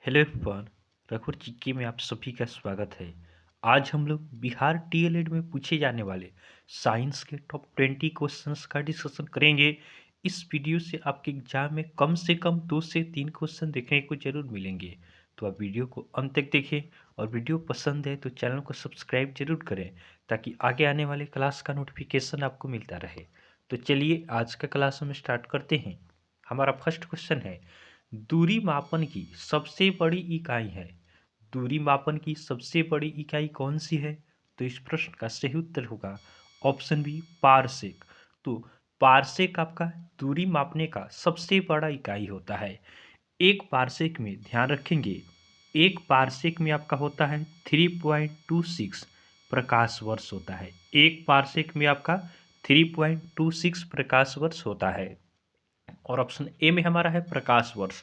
Hello everyone, रघुवर GK में आप सभी का स्वागत है। आज हम लोग बिहार डीएलएड में पूछे जाने वाले साइंस के टॉप 20 क्वेश्चंस का डिस्कशन करेंगे। इस वीडियो से आपके एग्जाम में कम से कम 2 से 3 क्वेश्चन देखने को जरूर मिलेंगे। तो आप वीडियो को अंत तक देखें और वीडियो पसंद है तो चैनल को सब्सक्राइब जरूर करें ताकि आगे आने वाले क्लास का नोटिफिकेशन आपको मिलता रहे। तो चलिए आज का क्लास हम स्टार्ट करते हैं। हमारा फर्स्ट क्वेश्चन है, दूरी मापन की सबसे बड़ी इकाई है। दूरी मापन की सबसे बड़ी इकाई कौन सी है? तो इस प्रश्न का सही उत्तर होगा ऑप्शन बी, पारसेक। तो पारसेक आपका दूरी मापने का सबसे बड़ा इकाई होता है। एक पारसेक में ध्यान रखेंगे, एक पारसेक में आपका होता है 3.26 प्रकाश वर्ष होता है। एक पारसेक में आपका 3.26 प्रकाश वर्ष होता है। और ऑप्शन ए में हमारा है प्रकाश वर्ष।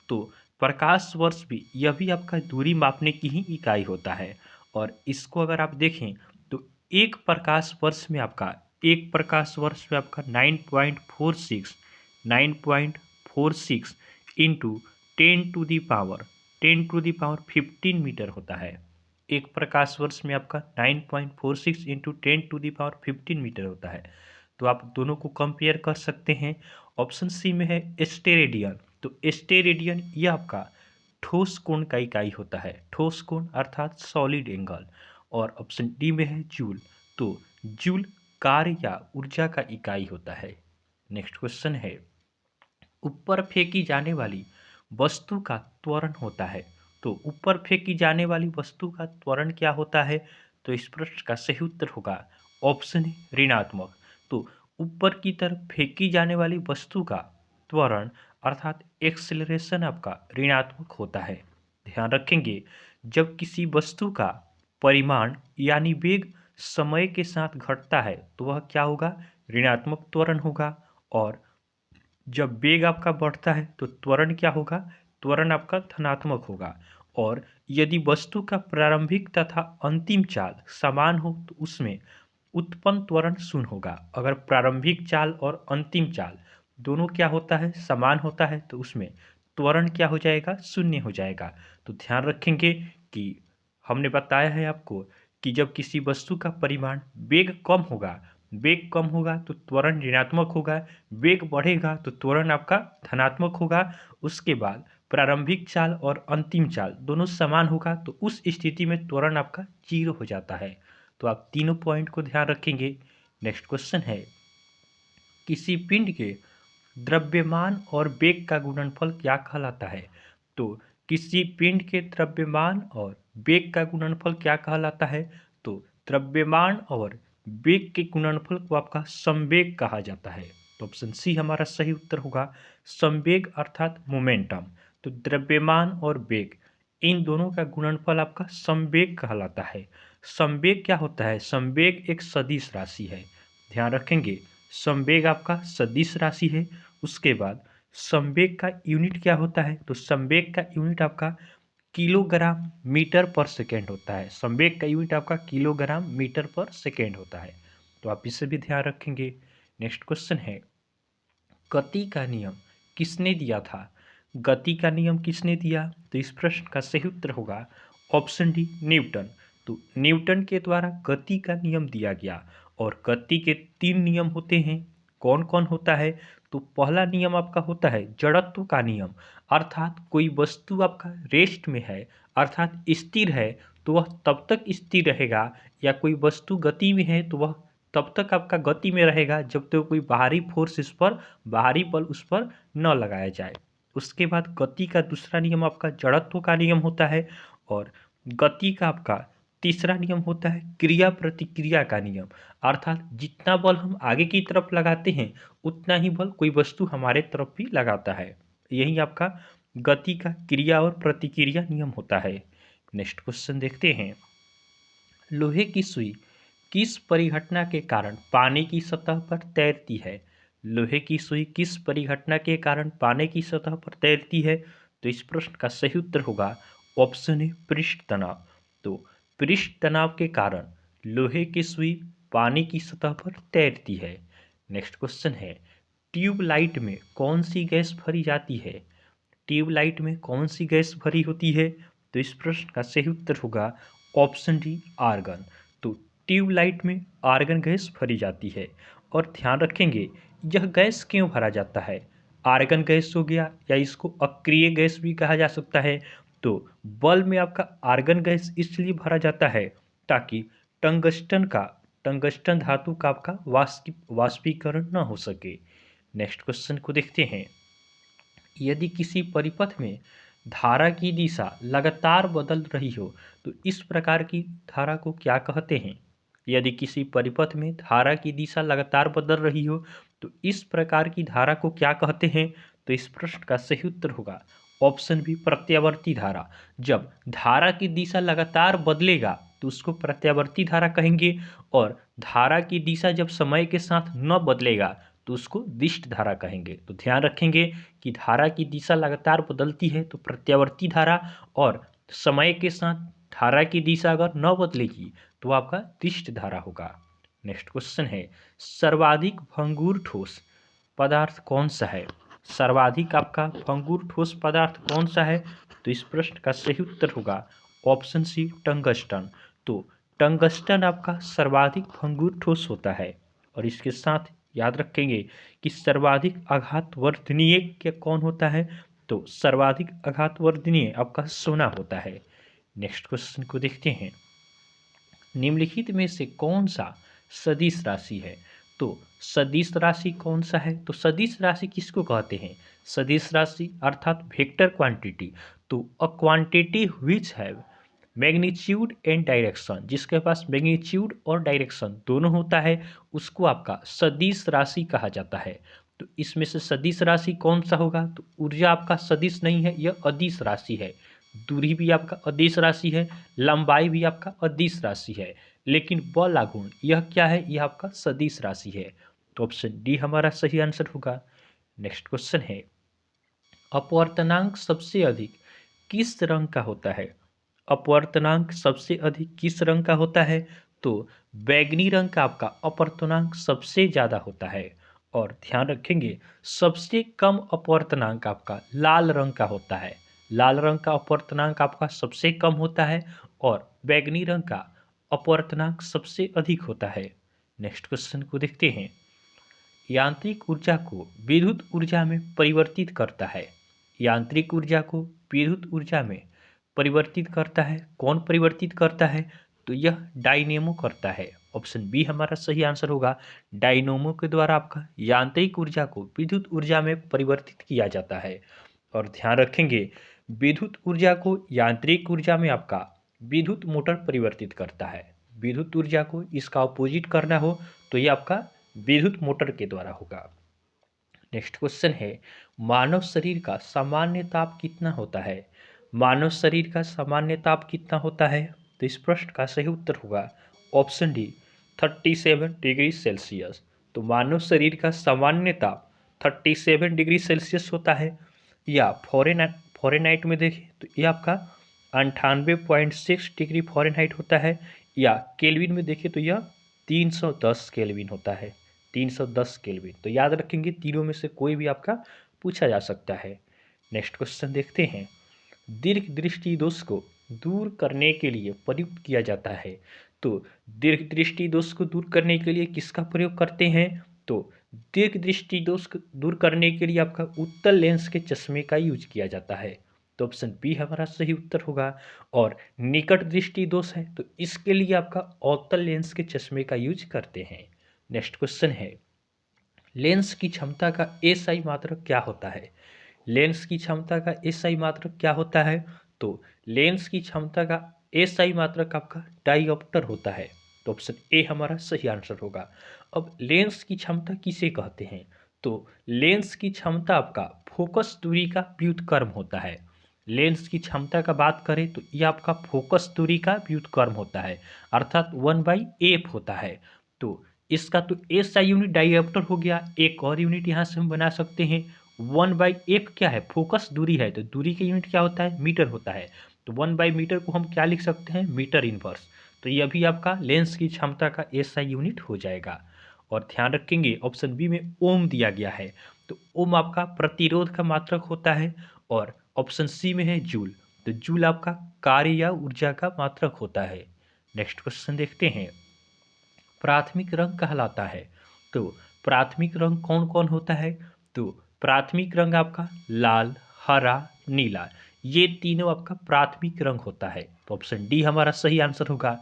तो प्रकाश वर्ष भी, यह भी आपका दूरी मापने की ही इकाई होता है। और इसको अगर आप देखें तो एक प्रकाश वर्ष में आपका 9.46 into 10 to the power 15 metre होता है। एक प्रकाश वर्ष में आपका 9.46 into 10 to the power 15 metre होता है। तो आप दोनों को कंपेयर कर सकते हैं। ऑप्शन सी में है स्टेरेडियन। तो स्टेरेडियन यह आपका ठोस कोण का इकाई होता है, ठोस कोण अर्थात सॉलिड एंगल। और ऑप्शन डी में है जूल। तो जूल कार्य या ऊर्जा का इकाई होता है। नेक्स्ट क्वेश्चन है, ऊपर फेंकी जाने वाली वस्तु का त्वरण होता है। तो ऊपर फेंकी जाने वाली वस्तु का त्वरण क्या होता है? तो इस प्रश्न का सही उत्तर होगा ऑप्शन ए, ऋणात्मक। तो ऊपर की तरफ फेंकी जाने वाली वस्तु का त्वरण अर्थात एक्सेलरेशन आपका ऋणात्मक होता है। ध्यान रखेंगे, जब किसी वस्तु का परिमाण यानी वेग समय के साथ घटता है तो वह क्या होगा? ऋणात्मक त्वरण होगा। और जब वेग आपका बढ़ता है तो त्वरण क्या होगा? त्वरण आपका धनात्मक होगा। और यदि वस्तु का प्रारंभिक तथा अंतिम चाल समान हो तो उसमें उत्पन्न त्वरण शून्य होगा। अगर प्रारंभिक चाल और अंतिम चाल दोनों क्या होता है? समान होता है तो उसमें त्वरण क्या हो जाएगा? शून्य हो जाएगा। तो ध्यान रखेंगे कि हमने बताया है आपको कि जब किसी वस्तु का परिमाण वेग कम होगा तो त्वरण ऋणात्मक होगा, वेग बढ़ेगा तो त्वरण आपका धनात्मक होगा। उसके बाद प्रारंभिक चाल और अंतिम चाल दोनों समान होगा तो उस स्थिति में त्वरण आपका 0 हो जाता है। तो आप तीनों पॉइंट को ध्यान रखेंगे। नेक्स्ट क्वेश्चन है, किसी पिंड के द्रव्यमान और वेग का गुणनफल क्या कहलाता है? तो किसी पिंड के द्रव्यमान और वेग का गुणनफल क्या कहलाता है? तो द्रव्यमान और वेग के गुणनफल को आपका संवेग कहा जाता है। तो ऑप्शन सी हमारा सही उत्तर होगा संवेग अर्थात मोमेंटम। तो द्रव्यमान और वेग इन दोनों का गुणनफल आपका संवेग कहलाता है। संवेग क्या होता है? संवेग एक सदिश राशि है। ध्यान रखेंगे, संवेग आपका सदिश राशि है। उसके बाद संवेग का यूनिट क्या होता है? तो संवेग का यूनिट आपका किलोग्राम मीटर पर सेकेंड होता है। संवेग का यूनिट आपका किलोग्राम मीटर पर सेकेंड होता है। तो आप इसे भी ध्यान रखेंगे। नेक्स्ट क्वेश्चन है, गति का नियम किसने दिया था? गति का नियम किसने दिया? तो इस प्रश्न का सही उत्तर होगा ऑप्शन डी, न्यूटन। तो न्यूटन के द्वारा गति का नियम दिया गया। और गति के 3 नियम होते हैं। कौन कौन होता है? तो पहला नियम आपका होता है जड़त्व का नियम, अर्थात कोई वस्तु आपका रेस्ट में है अर्थात स्थिर है तो वह तब तक स्थिर रहेगा, या कोई वस्तु गति में है तो वह तब तक आपका गति में रहेगा जब तक कोई बाहरी फोर्स इस पर, बाहरी बल उस पर न लगाया जाए। उसके बाद गति का दूसरा नियम आपका जड़त्व का नियम होता है। और गति का आपका तीसरा नियम होता है क्रिया प्रतिक्रिया का नियम, अर्थात जितना बल हम आगे की तरफ लगाते हैं उतना ही बल कोई वस्तु हमारे तरफ भी लगाता है। यही आपका गति का क्रिया और प्रतिक्रिया नियम होता है। नेक्स्ट क्वेश्चन देखते हैं, लोहे की सुई किस परिघटना के कारण पानी की सतह पर तैरती है? लोहे की सुई किस परिघटना के कारण पानी की सतह पर तैरती है? तो इस प्रश्न का सही उत्तर होगा ऑप्शन ए, पृष्ठ तनाव। तो पृष्ठ तनाव के कारण लोहे की सुई पानी की सतह पर तैरती है। नेक्स्ट क्वेश्चन है, ट्यूबलाइट में कौन सी गैस भरी जाती है? ट्यूबलाइट में कौन सी गैस भरी होती है? तो इस प्रश्न का सही उत्तर होगा ऑप्शन डी आर्गन। तो ट्यूबलाइट में आर्गन गैस भरी जाती है। और ध्यान रखेंगे यह गैस क्यों भरा जाता है? आर्गन गैस हो गया या इसको अक्रिय गैस भी कहा जा सकता है। तो बल्ब में आपका आर्गन गैस इसलिए भरा जाता है ताकि टंगस्टन धातु का आपका वाष्पीकरण न हो सके। नेक्स्ट क्वेश्चन को देखते हैं। यदि किसी परिपथ में धारा की दिशा लगातार बदल रही हो तो इस प्रकार की धारा को क्या कहते हैं? यदि किसी परिपथ में धारा की दिशा लगातार बदल रही हो तो इस प्रकार की धारा को क्या कहते हैं? तो इस प्रश्न का सही उत्तर होगा ऑप्शन बी प्रत्यावर्ती धारा। जब धारा की दिशा लगातार बदलेगा तो उसको प्रत्यावर्ती धारा कहेंगे, और धारा की दिशा जब समय के साथ न बदलेगा तो उसको दिष्ट धारा कहेंगे। तो ध्यान रखेंगे कि धारा की दिशा लगातार बदलती है तो प्रत्यावर्ती धारा, और समय के साथ धारा की दिशा अगर न बदलेगी तो आपका दिष्ट धारा होगा। नेक्स्ट क्वेश्चन है, सर्वाधिक भंगुर ठोस पदार्थ कौन सा है? सर्वाधिक आपका भंगुर ठोस पदार्थ कौन सा है? तो इस प्रश्न का सही उत्तर होगा ऑप्शन सी टंगस्टन। तो टंगस्टन आपका सर्वाधिक भंगुर ठोस होता है। और इसके साथ याद रखेंगे कि सर्वाधिक आघात वर्धनीय क्या कौन होता है? तो सर्वाधिक आघात वर्धनीय आपका सोना होता है। नेक्स्ट क्वेश्चन को देखते हैं। निम्नलिखित में से कौन सा सदिश राशि है? तो सदिश राशि कौन सा है? तो सदिश राशि किसको कहते हैं? सदिश राशि अर्थात वेक्टर क्वांटिटी। तो a quantity which have magnitude and direction, जिसके पास मैग्नीट्यूड और डायरेक्शन दोनों होता है उसको आपका सदिश राशि कहा जाता है। तो इसमें से सदिश राशि कौन सा होगा? तो ऊर्जा आपका सदिश नहीं है, यह अदिश राशि है। दूरी भी आपका अदिश राशि है, लंबाई भी आपका अदिश राशि है, लेकिन बल आघूर्ण यह क्या है? यह आपका सदिश राशि है। तो ऑप्शन डी हमारा सही आंसर होगा। नेक्स्ट क्वेश्चन है, अपवर्तनांक सबसे अधिक किस रंग का होता है? अपवर्तनांक सबसे अधिक किस रंग का होता है? तो बैगनी रंग का आपका अपवर्तनांक सबसे ज़्यादा होता है। और ध्यान रखेंगे सबसे कम अपवर्तनांक आपका लाल रंग का होता है। लाल रंग का अपवर्तनांक आपका सबसे कम होता है और बैगनी रंग का अपवर्तनांक सबसे अधिक होता है। नेक्स्ट क्वेश्चन को देखते हैं। यांत्रिक ऊर्जा को विद्युत ऊर्जा में परिवर्तित करता है। यांत्रिक ऊर्जा को विद्युत ऊर्जा में परिवर्तित करता है, कौन परिवर्तित करता है? तो यह डायनेमो करता है। ऑप्शन बी हमारा सही आंसर होगा। डायनेमो के द्वारा आपका यांत्रिक ऊर्जा को विद्युत ऊर्जा में परिवर्तित किया जाता है। और ध्यान रखेंगे विद्युत ऊर्जा को यांत्रिक ऊर्जा में आपका विद्युत मोटर परिवर्तित करता है। विद्युत ऊर्जा को इसका अपोजिट करना हो तो ये आपका विद्युत मोटर के द्वारा होगा। नेक्स्ट क्वेश्चन है, मानव शरीर का सामान्य ताप कितना होता है? मानव शरीर का सामान्य ताप कितना होता है? तो इस प्रश्न का सही उत्तर होगा ऑप्शन डी 37 डिग्री सेल्सियस। तो मानव शरीर का सामान्य ताप 37 डिग्री सेल्सियस होता है। या फॉरेनहाइट में देखें तो ये आपका 98.6 डिग्री फॉरेनहाइट होता है। या केल्विन में देखें तो यह 310 केल्विन होता है। 310 केल्विन। तो याद रखेंगे तीनों में से कोई भी आपका पूछा जा सकता है। नेक्स्ट क्वेश्चन देखते हैं। दीर्घ दृष्टि दोष को दूर करने के लिए प्रयुक्त किया जाता है। तो दीर्घ दृष्टि दोष को दूर करने के लिए किसका प्रयोग करते हैं? तो दीर्घ दृष्टि दोष को दूर करने के लिए आपका उत्तल लेंस के चश्मे का यूज किया जाता है। तो ऑप्शन बी हमारा सही उत्तर होगा। और निकट दृष्टि दोष है तो इसके लिए आपका अवतल लेंस के चश्मे का यूज करते हैं। नेक्स्ट क्वेश्चन है, लेंस की क्षमता का एसआई मात्रक क्या होता है? लेंस की क्षमता का एसआई मात्रक क्या होता है? तो लेंस की क्षमता का एसआई मात्रक आपका डाईऑप्टर होता है। तो ऑप्शन ए हमारा सही आंसर होगा। अब लेंस की क्षमता किसे कहते हैं? तो लेंस की क्षमता आपका फोकस दूरी का व्युत्क्रम होता है। लेंस की क्षमता का बात करें तो यह आपका फोकस दूरी का व्युत्क्रम होता है, अर्थात 1/f होता है। तो इसका तो एसआई यूनिट डाईऑप्टर हो गया। एक और यूनिट यहाँ से हम बना सकते हैं 1/f क्या है? फोकस दूरी है, तो दूरी का यूनिट क्या होता है? मीटर होता है। तो 1/मीटर को हम क्या लिख सकते हैं? Metre inverse. तो यह भी आपका लेंस की क्षमता का एसआई यूनिट हो जाएगा। और ध्यान रखेंगे ऑप्शन बी में ओम दिया गया है। तो ओम आपका प्रतिरोध का मात्रक होता है। और ऑप्शन सी में है जूल। तो जूल आपका कार्य या ऊर्जा का मात्रक होता है। नेक्स्ट क्वेश्चन देखते हैं, प्राथमिक रंग कहलाता है। तो प्राथमिक रंग कौन कौन होता है? तो प्राथमिक रंग आपका लाल, हरा, नीला, ये तीनों आपका प्राथमिक रंग होता है। तो ऑप्शन डी हमारा सही आंसर होगा।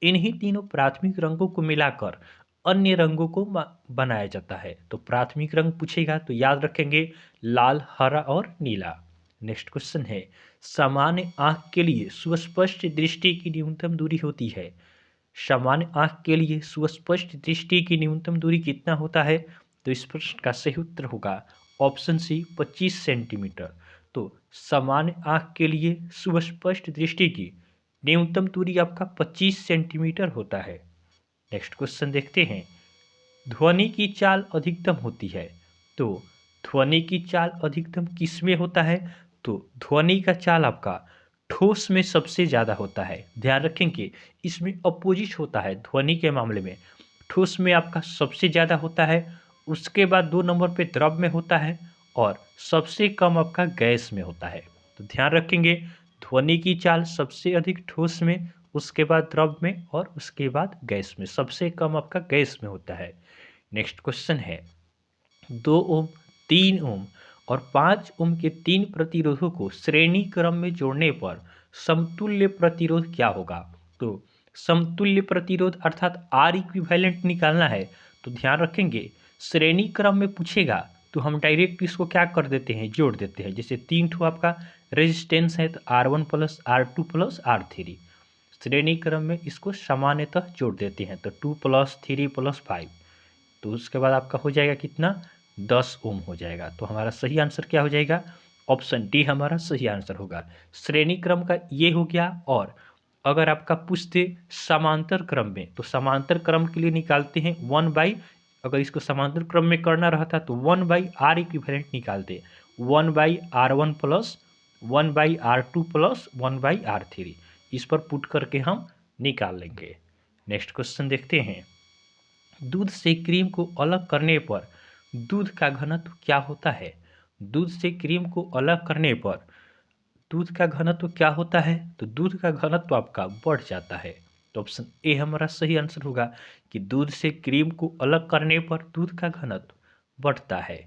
इन्हीं तीनों प्राथमिक रंगों को मिलाकर अन्य रंगों को बनाया जाता है। तो प्राथमिक रंग पूछेगा तो याद रखेंगे लाल, हरा और नीला। नेक्स्ट क्वेश्चन है, सामान्य आंख के लिए सुस्पष्ट दृष्टि की न्यूनतम दूरी होती है। सामान्य आंख के लिए सुस्पष्ट दृष्टि की न्यूनतम दूरी कितना होता है? तो इस प्रश्न का सही उत्तर होगा ऑप्शन सी 25 सेंटीमीटर। तो सामान्य आंख के लिए सुस्पष्ट दृष्टि की न्यूनतम दूरी आपका 25 सेंटीमीटर होता है। नेक्स्ट क्वेश्चन देखते हैं, ध्वनि की चाल अधिकतम होती है। तो ध्वनि की चाल अधिकतम किस में होता है? तो ध्वनि का चाल आपका ठोस में सबसे ज़्यादा होता है। ध्यान रखेंगे इसमें अपोजिट होता है। ध्वनि के मामले में ठोस में आपका सबसे ज़्यादा होता है, उसके बाद 2 नंबर पे द्रव में होता है और सबसे कम आपका गैस में होता है। तो ध्यान रखेंगे ध्वनि की चाल सबसे अधिक ठोस में, उसके बाद द्रव में और उसके बाद गैस में, सबसे कम आपका गैस में होता है। नेक्स्ट क्वेश्चन है, 2 ओम, 3 ओम और 5 ओम के 3 प्रतिरोधों को श्रेणी क्रम में जोड़ने पर समतुल्य प्रतिरोध क्या होगा? तो समतुल्य प्रतिरोध अर्थात आर इक्विवेलेंट निकालना है। तो ध्यान रखेंगे श्रेणी क्रम में पूछेगा तो हम डायरेक्ट इसको क्या कर देते हैं, जोड़ देते हैं। जैसे 3 ठो आपका रेजिस्टेंस है तो R1 plus R2 plus R3, श्रेणी क्रम में इसको सामान्यतः जोड़ देते हैं। तो 2 प्लस 3 प्लस 5, तो उसके बाद आपका हो जाएगा कितना, 10 ओम हो जाएगा। तो हमारा सही आंसर क्या हो जाएगा? ऑप्शन डी हमारा सही आंसर होगा। श्रेणी क्रम का ये हो गया। और अगर आपका पूछते समांतर क्रम में, तो समांतर क्रम के लिए निकालते हैं 1 बाई, अगर इसको समांतर क्रम में करना रहता तो 1 बाई आर इक्विवेलेंट निकालते, 1 by R1 plus 1 by R2 plus 1 by R3, इस पर पुट करके हम निकाल लेंगे। नेक्स्ट क्वेश्चन देखते हैं, दूध से क्रीम को अलग करने पर दूध का घनत्व क्या होता है? दूध से क्रीम को अलग करने पर दूध का घनत्व क्या होता है? तो दूध का घनत्व आपका बढ़ जाता है। तो ऑप्शन ए हमारा सही आंसर होगा कि दूध से क्रीम को अलग करने पर दूध का घनत्व बढ़ता है।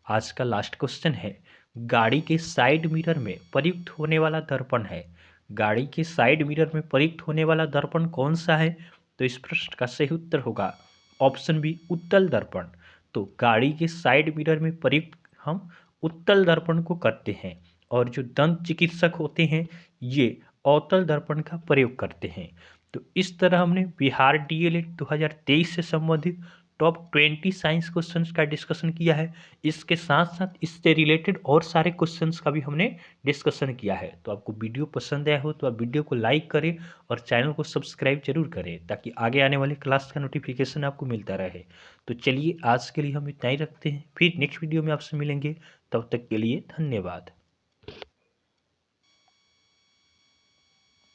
आज का लास्ट क्वेश्चन है, गाड़ी के साइड मिरर में प्रयुक्त होने वाला दर्पण है। गाड़ी के साइड मिरर में प्रयुक्त होने वाला दर्पण कौन सा है? तो इस प्रश्न का सही उत्तर होगा ऑप्शन बी, उत्तल दर्पण। तो गाड़ी के साइड मिरर में प्रयुक्त हम उत्तल दर्पण को करते हैं और जो दंत चिकित्सक होते हैं ये अवतल दर्पण का प्रयोग करते हैं। तो इस तरह हमने बिहार डीएलएड 2023 से संबंधित टॉप 20 साइंस क्वेश्चंस का डिस्कशन किया है। इसके साथ साथ इससे रिलेटेड और सारे क्वेश्चंस का भी हमने डिस्कशन किया है। तो आपको वीडियो पसंद आया हो तो आप वीडियो को लाइक करें और चैनल को सब्सक्राइब जरूर करें ताकि आगे आने वाले क्लास का नोटिफिकेशन आपको मिलता रहे। तो चलिए आज के लिए हम इतना ही रखते हैं, फिर नेक्स्ट वीडियो में आपसे मिलेंगे। तब तक के लिए धन्यवाद।